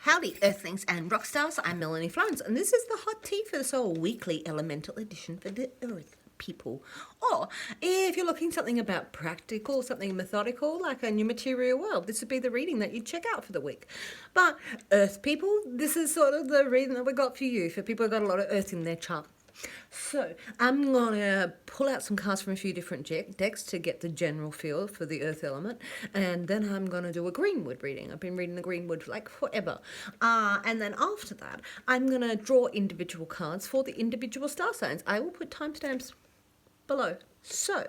Howdy, Earthlings and Rockstars. I'm Melanie Florence, and this is the hot tea for the soul weekly elemental edition for the Earth people. Or if you're looking something about practical, something methodical, like a new material world, this would be the reading that you'd check out for the week. But Earth people, this is sort of the reading that we got for you, for people who've got a lot of Earth in their chart. So I'm going to pull out some cards from a few different decks to get the general feel for the earth element, and then I'm going to do a greenwood reading. I've been reading the greenwood like forever. And then after that, I'm going to draw individual cards for the individual star signs. I will put timestamps below. So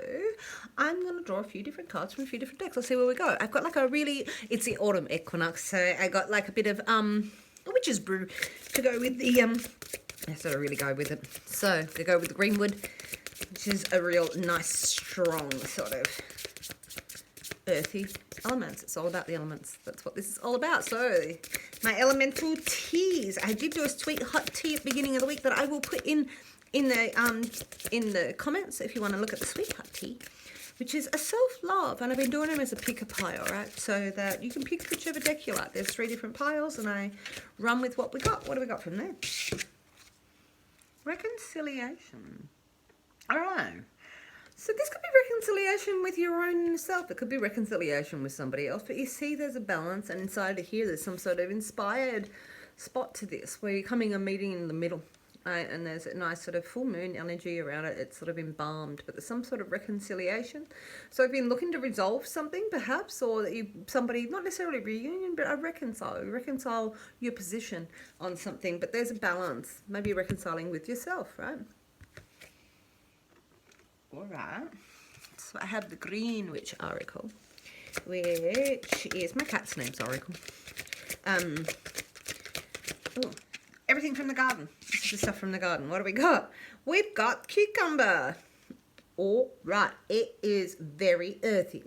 I'm going to draw a few different cards from a few different decks. Let's see where we go. I've got like it's the autumn equinox, so I got like a bit of witch's brew to go with the I sort of really go with it. So, to go with the greenwood, which is a real nice, strong sort of earthy elements. It's all about the elements. That's what this is all about. So, my elemental teas. I did do a sweet hot tea at the beginning of the week that I will put in the comments if you want to look at the sweet hot tea, which is a self-love, and I've been doing them as a pick-a-pile, right? So that you can pick whichever deck you like. There's 3 different piles, and I run with what we got. What do we got from there? Reconciliation. All right. So this could be reconciliation with your own self. It could be reconciliation with somebody else. But you see there's a balance, and inside of here there's some sort of inspired spot to this where you're coming and meeting in the middle. And there's a nice sort of full moon energy around it. It's sort of embalmed, but there's some sort of reconciliation. So if you've been looking to resolve something, perhaps, or that somebody, not necessarily reunion, but reconcile your position on something. But there's a balance. Maybe you're reconciling with yourself, right? All right. So I have the Green Witch Oracle, which is my cat's name's Oracle. Everything from the garden. This is the stuff from the garden. What do we got? We've got cucumber. All right. It is very earthy.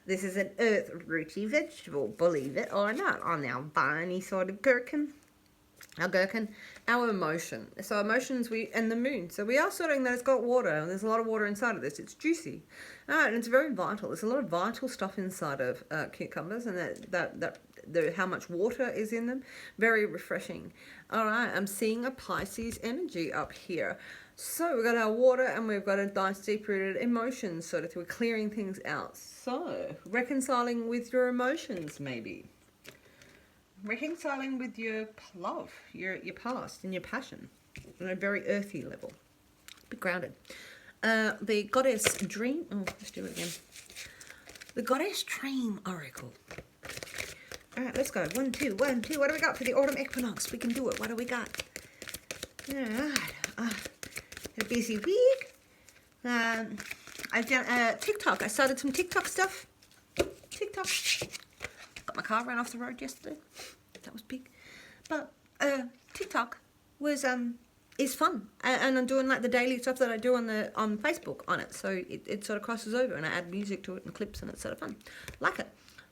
This is an earth rooty vegetable, believe it or not. On our viney sort of gherkin. Our emotion. So emotions, and the moon. So we are sorting that it's got water, and there's a lot of water inside of this. It's juicy. And it's very vital. There's a lot of vital stuff inside of cucumbers, and how much water is in them. Very refreshing. All right, I'm seeing a Pisces energy up here. So we've got our water, and we've got a nice deep-rooted emotions, sort of, we're clearing things out. So reconciling with your emotions, maybe. Reconciling with your love, your past, and your passion on a very earthy level. Be grounded. The Goddess Dream. Oh, let's do it again. The Goddess Dream Oracle. All right, let's go. 1, 2, 1, 2. What do we got for the autumn equinox? We can do it. What do we got? All right. A busy week. I've done TikTok. I started some TikTok stuff. TikTok. Got my car ran off the road yesterday. That was big. But TikTok was is fun, and I'm doing like the daily stuff that I do on Facebook on it. So it sort of crosses over, and I add music to it and clips, and it's sort of fun. Like it.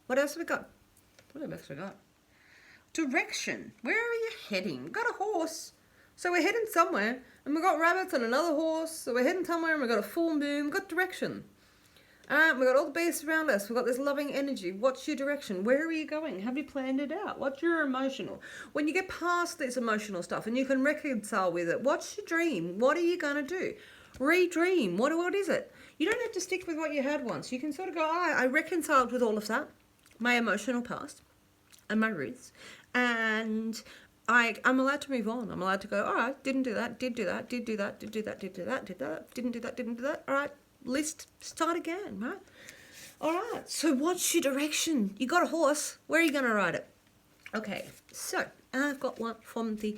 What else have we got? What else have we got? Direction. Where are you heading? We've got a horse, so we're heading somewhere, and we've got rabbits and another horse, so we're heading somewhere, and we've got a full moon. We've got direction. We've got all the beasts around us. We've got this loving energy. What's your direction? Where are you going? Have you planned it out? What's your emotional? When you get past this emotional stuff and you can reconcile with it, what's your dream? What are you going to do? Redream. What is it? You don't have to stick with what you had once. You can sort of go, I reconciled with all of that, my emotional past and my roots, and I'm allowed to move on. I'm allowed to go, all right, didn't do that, did do that, did do that, did do that, did do that, did that, didn't do that, didn't do that. All right. Start again, right? All right, so what's your direction? You got a horse. Where are you going to ride it? Okay, so I've got one from the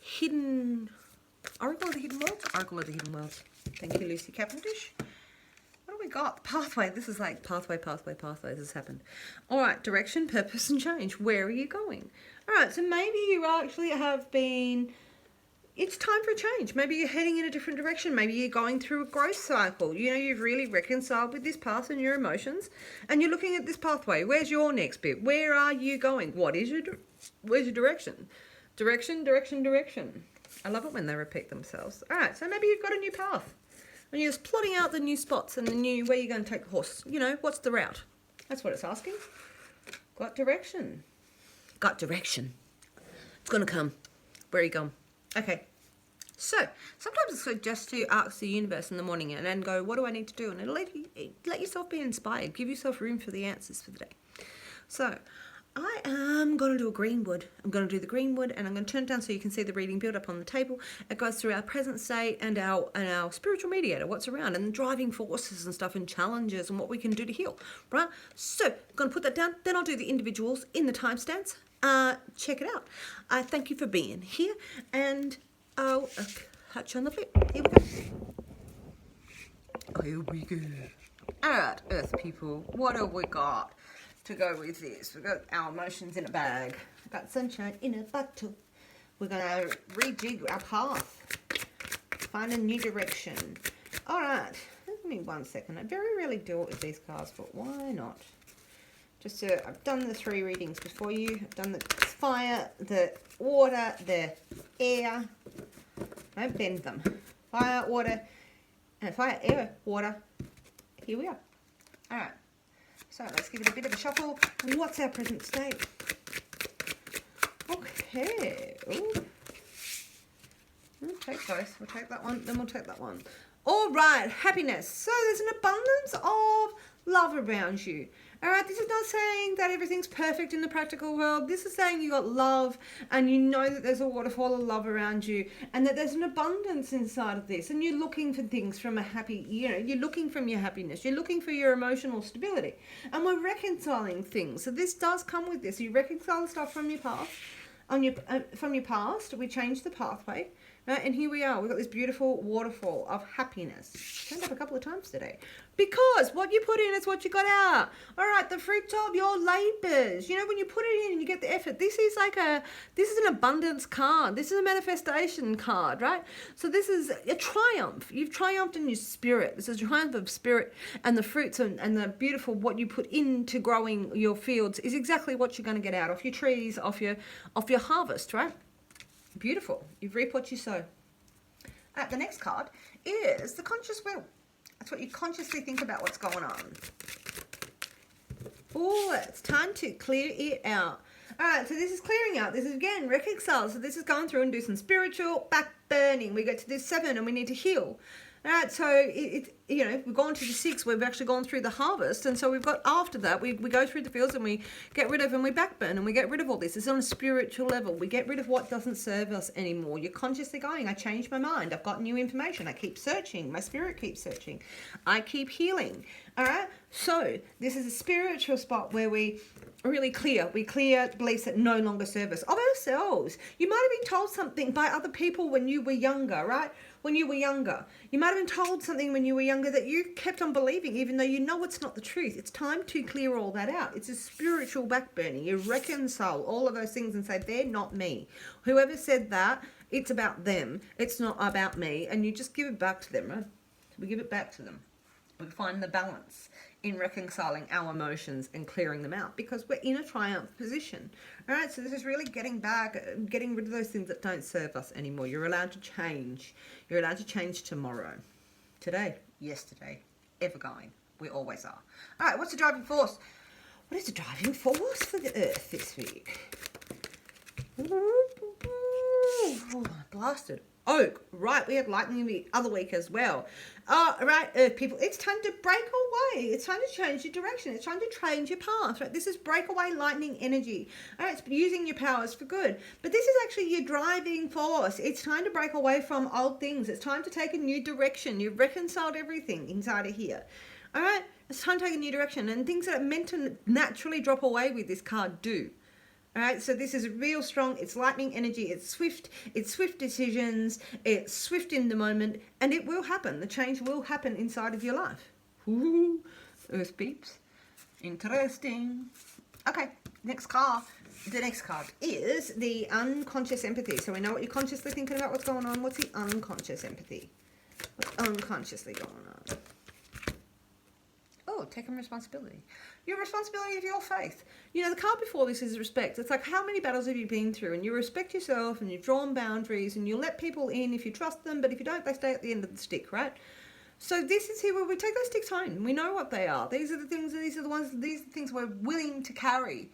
Hidden Oracle of the Hidden Worlds. Oracle of the Hidden Worlds. Thank you, Lucy Cavendish. What do we got? Pathway. This is like pathway. This has happened. All right, direction, purpose, and change. Where are you going? All right, so maybe you actually have been... It's time for a change. Maybe you're heading in a different direction. Maybe you're going through a growth cycle. You know, you've really reconciled with this past and your emotions, and you're looking at this pathway. Where's your next bit? Where are you going? Where's your direction? Direction. I love it when they repeat themselves. All right, so maybe you've got a new path, and you're just plotting out the new spots and where you're going to take the horse. You know, what's the route? That's what it's asking. Got direction. It's going to come. Where are you going? Okay. So, sometimes it's good just to ask the universe in the morning and then go, what do I need to do? And it'll let yourself be inspired. Give yourself room for the answers for the day. So, I am going to do a greenwood. I'm going to do the greenwood and I'm going to turn it down so you can see the reading build up on the table. It goes through our present state and our spiritual mediator, what's around, and driving forces and stuff and challenges and what we can do to heal, right? So, I'm going to put that down. Then I'll do the individuals in the timestamps. Check it out. I thank you for being here and I'll catch you on the flip. Here we go. Here we go. Alright, Earth people, what have we got to go with this? We've got our emotions in a bag. We've got sunshine in a bottle. We're going to rejig our path. Find a new direction. Alright, give me 1 second. I very rarely do it with these cards, but why not? I've done the 3 readings before you. I've done the fire, the water, the air. Don't bend them. Fire, water, air, water. Here we are. Alright. So let's give it a bit of a shuffle. What's our present state? Okay. Ooh. We'll take both. We'll take that one, then we'll take that one. Alright, happiness. So there's an abundance of love around you. Alright, this is not saying that everything's perfect in the practical world. This is saying you got love and you know that there's a waterfall of love around you and that there's an abundance inside of this and you're looking for things from a happy, you're looking from your happiness. You're looking for your emotional stability and we're reconciling things. So this does come with this. You reconcile stuff from your past. From your past, we changed the pathway. Right? And here we are. We've got this beautiful waterfall of happiness. Turned up a couple of times today. Because what you put in is what you got out. All right, the fruit of your labors. When you put it in and you get the effort. This is an abundance card. This is a manifestation card, right? So this is a triumph. You've triumphed in your spirit. This is a triumph of spirit, and the fruits and the beautiful what you put into growing your fields is exactly what you're going to get out off your trees, off your harvest, right? Beautiful. You reap what you sow. The next card is the conscious will. That's what you consciously think about what's going on. Oh, it's time to clear it out. All right, so this is clearing out. This is, again, reconcile. So this is going through and do some spiritual back burning. We get to this 7 and we need to heal. All right, so we've gone to the 6. We've actually gone through the harvest, and so we've got after that we go through the fields and we get rid of and we backburn and we get rid of all this. It's on a spiritual level. We get rid of what doesn't serve us anymore. You're consciously going, I changed my mind. I've got new information. I keep searching. My spirit keeps searching. I keep healing. All right, so this is a spiritual spot where we really clear. We clear beliefs that no longer serve us, of ourselves. You might have been told something by other people when you were younger, right? When you were younger. You might have been told something when you were younger that you kept on believing, even though you know it's not the truth. It's time to clear all that out. It's a spiritual backburning. You reconcile all of those things and say, they're not me. Whoever said that, it's about them. It's not about me. And you just give it back to them, right? We give it back to them. We find the balance in reconciling our emotions and clearing them out because we're in a triumph position. All right, so this is really getting rid of those things that don't serve us anymore. You're allowed to change. You're allowed to change tomorrow, today, yesterday, ever going. We always are. All right, what's the driving force? What is the driving force for the Earth this week? Oh, blasted. Oak, right, we had lightning the other week as well. Right, Earth people, it's time to break away. It's time to change your direction. It's time to change your path, right? This is breakaway lightning energy. All right, it's using your powers for good. But this is actually your driving force. It's time to break away from old things. It's time to take a new direction. You've reconciled everything inside of here. All right, it's time to take a new direction. And things that are meant to naturally drop away with this card do. All right, so this is real strong. It's lightning energy. It's swift decisions. It's swift in the moment, and it will happen. The change will happen inside of your life. Ooh, Earth peeps. Interesting. Okay, next card. The next card is the unconscious empathy. So we know what you're consciously thinking about what's going on. What's the unconscious empathy? What's unconsciously going on? Oh, taking responsibility. Your responsibility of your faith. The card before this is respect. It's like, how many battles have you been through? And you respect yourself and you've drawn boundaries and you let people in if you trust them, but if you don't, they stay at the end of the stick, right? So this is here where we take those sticks home. We know what they are. These are the things we're willing to carry.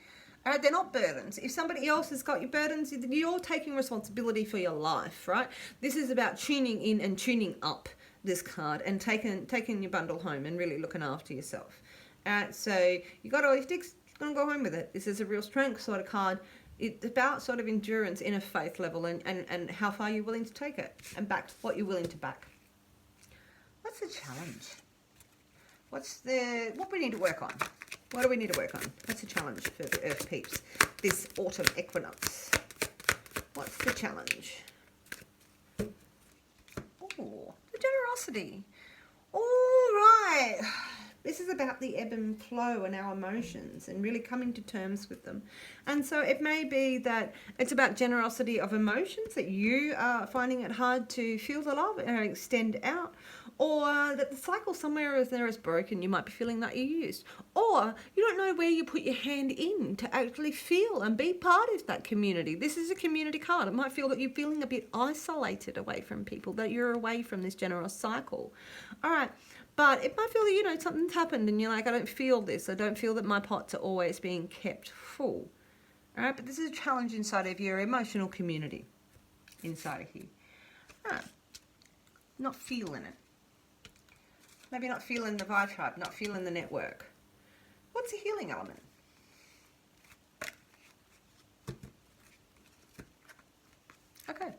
All right, they're not burdens. If somebody else has got your burdens, you're taking responsibility for your life, right? This is about tuning in and tuning up this card and taking your bundle home and really looking after yourself. All right, so you got all your sticks, you're going to go home with it. This is a real strength sort of card. It's about sort of endurance, inner faith level, and how far you're willing to take it and back what you're willing to back. What's the challenge? What we need to work on? What do we need to work on? What's the challenge for the Earth peeps this autumn equinox? What's the challenge? Oh, the generosity. All right. This is about the ebb and flow and our emotions and really coming to terms with them. And so it may be that it's about generosity of emotions, that you are finding it hard to feel the love and extend out, or that the cycle somewhere is there is broken. You might be feeling that you're used, or you don't know where you put your hand in to actually feel and be part of that community. This is a community card. It might feel that you're feeling a bit isolated away from people, that you're away from this generous cycle. All right. But it might feel that, something's happened and you're like, I don't feel this. I don't feel that my pots are always being kept full. All right, but this is a challenge inside of your emotional community, inside of here. Not feeling it. Maybe not feeling the vibe tribe, not feeling the network. What's the healing element? Okay.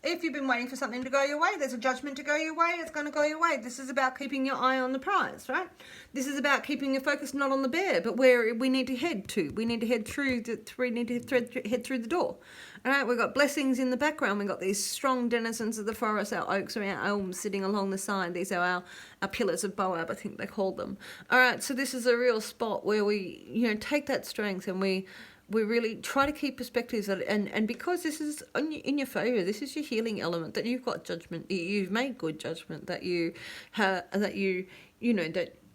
If you've been waiting for something to go your way, there's a judgment to go your way, it's going to go your way. This is about keeping your eye on the prize, right? This is about keeping your focus not on the bear, but where we need to head to. We need to head through head through the door. All right, we've got blessings in the background. We've got these strong denizens of the forest, our oaks or our elms sitting along the side. These are our pillars of Boab, I think they called them. All right, so this is a real spot where we, take that strength and we really try to keep perspectives, and because this is in your favor, this is your healing element, that you've got judgment, you've made good judgment, that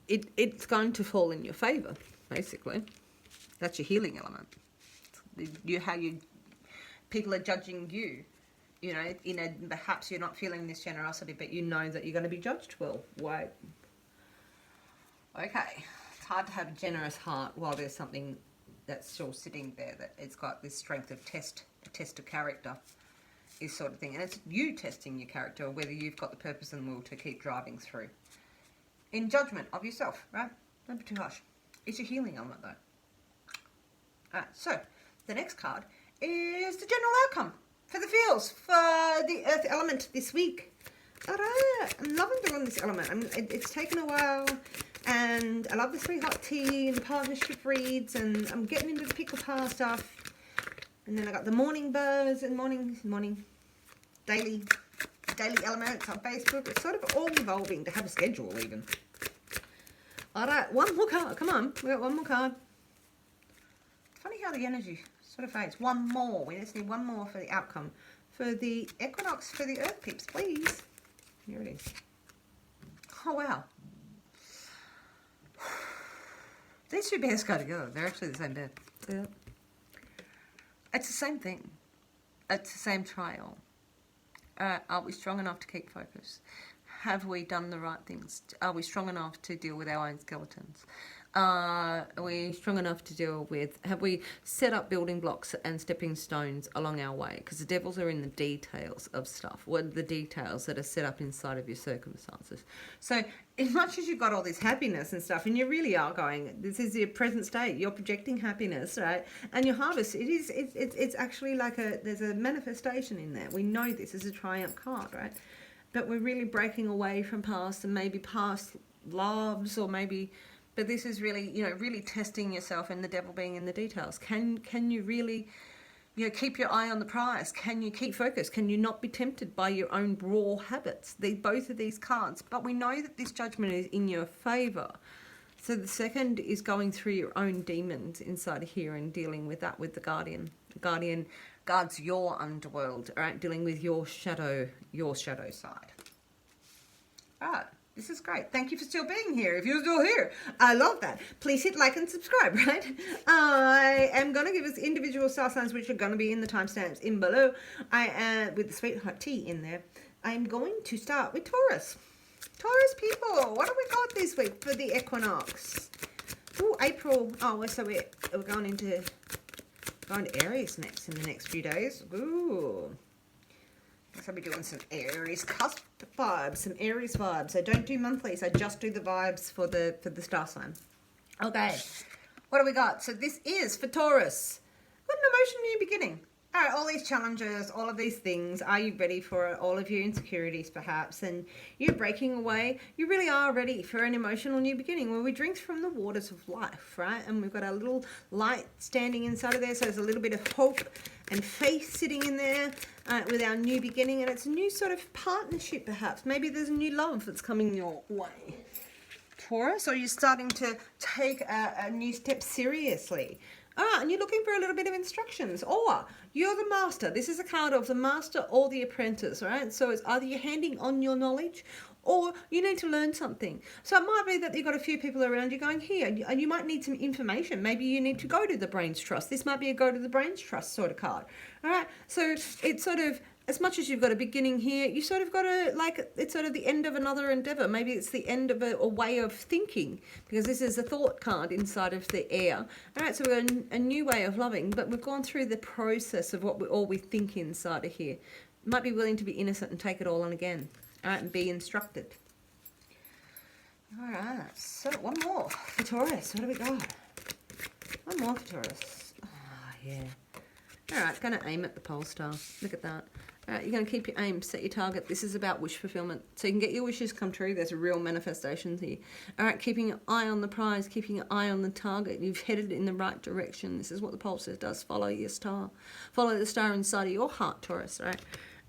it's going to fall in your favor, basically. That's your healing element. People are judging you, perhaps you're not feeling this generosity, but you know that you're going to be judged well. Wait. Okay, it's hard to have a generous heart while there's something that's still sitting there, that it's got this strength of a test of character, this sort of thing. And it's you testing your character, or whether you've got the purpose and will to keep driving through. In judgment of yourself, right? Don't be too harsh. It's your healing element, though. Alright, so the next card is the general outcome for the feels for the earth element this week. Alright, I'm loving doing this element. It's taken a while. And I love the sweet hot tea and the partnership reads, and I'm getting into the pickle pie stuff. And then I got the morning buzz and morning daily elements on Facebook. It's sort of all evolving to have a schedule even. All right, one more card. Come on, we got one more card. It's funny how the energy sort of fades. One more. We just need one more for the outcome. For the equinox, for the earth peeps, please. Here it is. Oh, wow. These two bears go together. They're actually the same bear. Yeah. It's the same thing. It's the same trial. Are we strong enough to keep focus? Have we done the right things? Are we strong enough to deal with our own skeletons? Are we strong enough to deal with, have we set up building blocks and stepping stones along our way? Because the devils are in the details of stuff. What are the details that are set up inside of your circumstances? So as much as you've got all this happiness and stuff, and you really are going, this is your present state, you're projecting happiness, right? And your harvest, it's actually like there's a manifestation in there. We know this is a triumph card, right? But we're really breaking away from past and maybe past loves, or maybe, but this is really, really testing yourself, and the devil being in the details. Can you really, keep your eye on the prize? Can you keep focus? Can you not be tempted by your own raw habits? Both of these cards, but we know that this judgment is in your favor. So the second is going through your own demons inside of here and dealing with that with the guardian. The guardian guards your underworld, all right, dealing with your shadow side. All right. This is great. Thank you for still being here. If you're still here, I love that. Please hit like and subscribe, right? I am going to give us individual star signs, which are going to be in the timestamps in below. With the sweet hot tea in there. I'm going to start with Taurus. Taurus people, what have we got this week for the equinox? Oh, April. Oh, so we're going into Aries next in the next few days. Ooh. So I'll be doing some Aries cusp vibes, some Aries vibes. I don't do monthlies. I just do the vibes for the star sign. Okay. What do we got? So this is for Taurus. What an emotional new beginning. All right, all these challenges, all of these things. Are you ready for it? All of your insecurities, perhaps, and you're breaking away. You really are ready for an emotional new beginning where we drink from the waters of life, right? And we've got our little light standing inside of there, so there's a little bit of hope and faith sitting in there with our new beginning, and it's a new sort of partnership, perhaps. Maybe there's a new love that's coming your way, Taurus, or you're starting to take a new step seriously. And you're looking for a little bit of instructions, or you're the master. This is a card of the master or the apprentice, right? So it's either you're handing on your knowledge or you need to learn something. So it might be that you've got a few people around you going here, and you might need some information. Maybe you need to go to the Brains Trust. This might be a go to the Brains Trust sort of card, all right? So it's sort of, as much as you've got a beginning here, you sort of got to, like, it's sort of the end of another endeavor. Maybe it's the end of a way of thinking, because this is a thought card inside of the air. All right, so we're a new way of loving, but we've gone through the process of what we think inside of here. Might be willing to be innocent and take it all on again. All right, and be instructed. All right, so one more for Taurus. What do we got? One more for Taurus. Oh, yeah. All right, going to aim at the pole star. Look at that. All right, you're going to keep your aim, set your target. This is about wish fulfillment. So you can get your wishes come true. There's real manifestations here. All right, keeping your eye on the prize, keeping your eye on the target. You've headed in the right direction. This is what the pole says does. Follow your star. Follow the star inside of your heart, Taurus, right?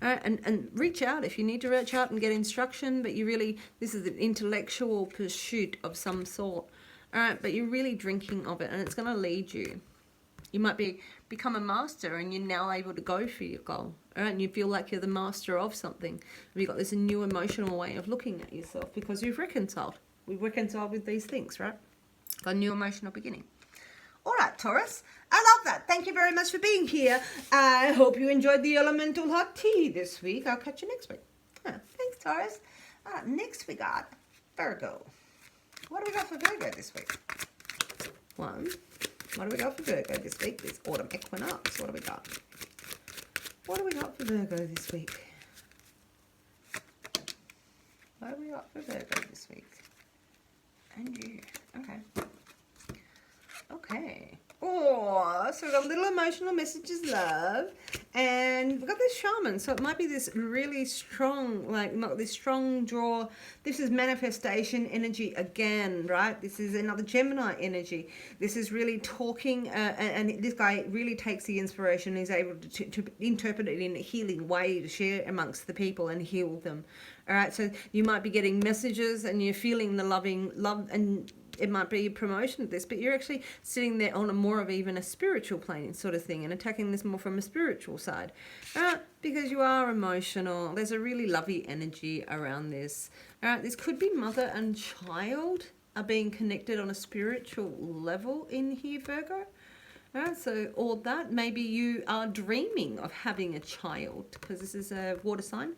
All right, and reach out if you need to reach out and get instruction, but you really, this is an intellectual pursuit of some sort. All right, but you're really drinking of it, and it's going to lead you. You might become a master, and you're now able to go for your goal. All right, and you feel like you're the master of something. You've got this new emotional way of looking at yourself because you've reconciled. We've reconciled with these things, right? Got a new emotional beginning. All right, Taurus. I love that. Thank you very much for being here. I hope you enjoyed the elemental hot tea this week. I'll catch you next week. Thanks, Taurus. Next we got Virgo. What do we got for Virgo this week? One. What do we got for Virgo this week? This autumn equinox. What do we got? What do we got for Virgo this week? What do we got for Virgo this week? And you. Okay. Okay. Oh, so we've got little emotional messages, love. And we've got this shaman. So it might be this really strong, like this strong draw. This is manifestation energy again, right? This is another Gemini energy. This is really talking, and this guy really takes the inspiration. He's able to interpret it in a healing way to share amongst the people and heal them. All right, so you might be getting messages and you're feeling the loving love, and it might be a promotion of this, but you're actually sitting there on a more of even a spiritual plane sort of thing and attacking this more from a spiritual side. Because you are emotional. There's a really lovey energy around this. This could be mother and child are being connected on a spiritual level in here, Virgo. So all that, maybe you are dreaming of having a child, because this is a water sign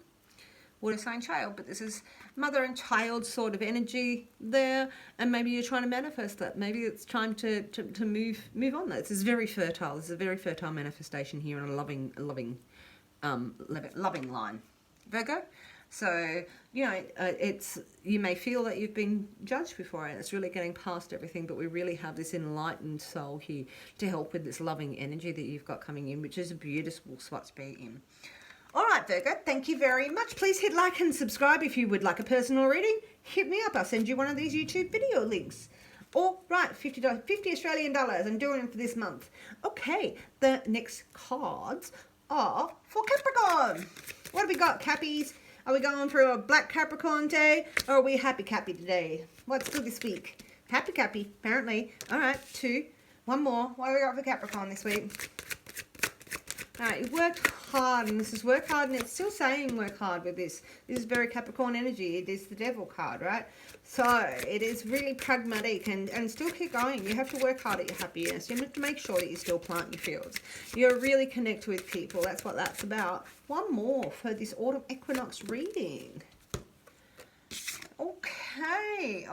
child, but this is mother and child sort of energy there, and maybe you're trying to manifest that. Maybe it's time to move on. This is very fertile. This is a very fertile manifestation here in a loving line, Virgo. So it's, you may feel that you've been judged before, and it's really getting past everything. But we really have this enlightened soul here to help with this loving energy that you've got coming in, which is a beautiful spot to be in. All right, Virgo, thank you very much. Please hit like and subscribe if you would like a personal reading. Hit me up. I'll send you one of these YouTube video links. All right, $50 Australian dollars. I'm doing it for this month. Okay, the next cards are for Capricorn. What have we got, Cappies? Are we going for a black Capricorn day, or are we happy Cappy today? What's good this week? Happy Cappy, apparently. All right, one more. What have we got for Capricorn this week? All right, you worked hard, and this is work hard, and it's still saying work hard with this. This is very Capricorn energy. It is the devil card, right? So it is really pragmatic, and still keep going. You have to work hard at your happiness. You have to make sure that you still plant your fields. You really connect with people. That's what that's about. One more for this autumn equinox reading. Okay.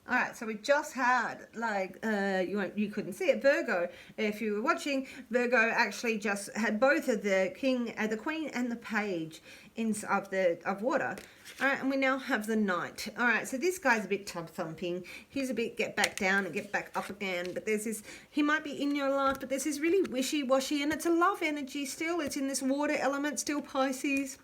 All right, so we just had, like, you couldn't see it, Virgo. If you were watching, Virgo actually just had both of the king, the queen, and the page of water. All right, and we now have the knight. All right, so this guy's a bit tub thumping. He's a bit get back down and get back up again. But there's this, he might be in your life, but there's this really wishy-washy, and it's a love energy still. It's in this water element, still Pisces.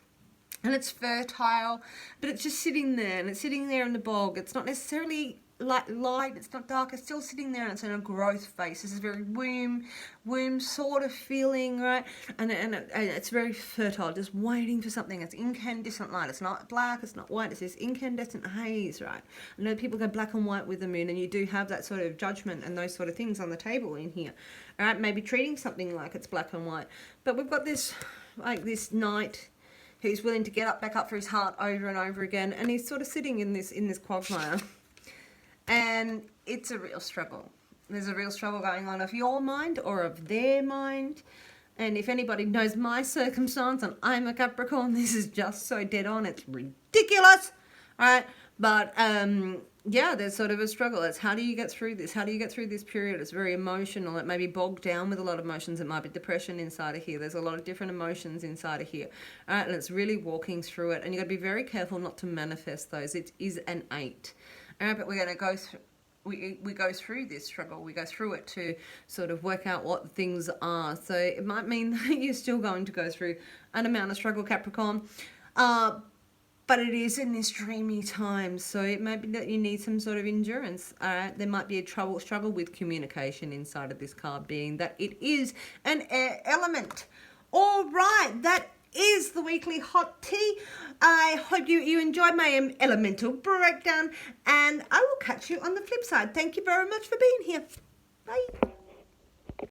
And it's fertile, but it's just sitting there, and it's sitting there in the bog. It's not necessarily light, it's not dark, it's still sitting there, and it's in a growth phase. This is very womb sort of feeling, right? And it's very fertile, just waiting for something. It's incandescent light. It's not black, it's not white, it's this incandescent haze, right? I know people go black and white with the moon, and you do have that sort of judgment and those sort of things on the table in here. All right, maybe treating something like it's black and white. But we've got this, like this knight who's willing to get back up for his heart over and over again, and he's sort of sitting in this quagmire. And it's a real struggle. There's a real struggle going on of your mind or of their mind. And if anybody knows my circumstance, and I'm a Capricorn, this is just so dead on. It's ridiculous, right? But yeah, there's sort of a struggle. It's how do you get through this? How do you get through this period? It's very emotional. It may be bogged down with a lot of emotions. It might be depression inside of here. There's a lot of different emotions inside of here. All right, and it's really walking through it. And you've got to be very careful not to manifest those. It is an 8. All right, but we're going to go through. We go through this struggle. We go through it to sort of work out what things are. So it might mean that you're still going to go through an amount of struggle, Capricorn. But it is in this dreamy time, so it might be that you need some sort of endurance. All right, there might be a struggle with communication inside of this card, being that it is an air element. All right, that is the weekly hot tea. I hope you enjoyed my elemental breakdown, and I will catch you on the flip side. Thank you very much for being here. Bye.